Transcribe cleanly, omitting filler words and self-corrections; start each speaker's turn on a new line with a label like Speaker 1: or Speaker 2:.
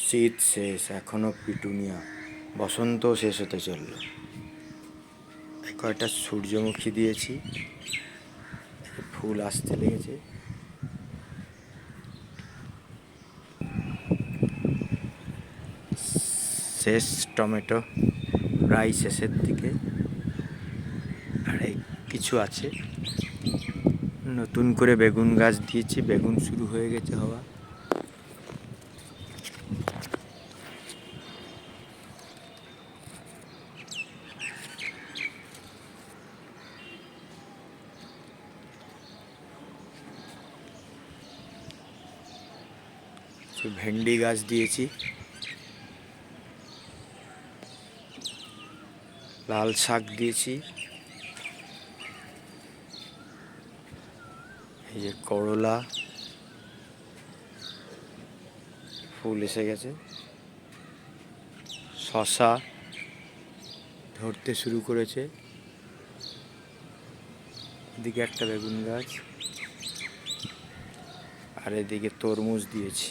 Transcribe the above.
Speaker 1: শীত শেষ, এখনো পিটুনিয়া, বসন্ত শেষ হতে চলল। কয়েকটা সূর্যমুখী দিয়েছি, ফুল আসতে লেগেছে। শেষ টমেটো, প্রায় শেষের দিকে, আর কিছু আছে। নতুন করে বেগুন গাছ দিয়েছি, বেগুন শুরু হয়ে গেছে হওয়া। ভেন্ডি গাছ দিয়েছি, লাল শাক দিয়েছি, এই যে করলা ফুল এসে গেছে, শসা ধরতে শুরু করেছে, এদিকে একটা বেগুন গাছ, আর এদিকে তরমুজ দিয়েছি।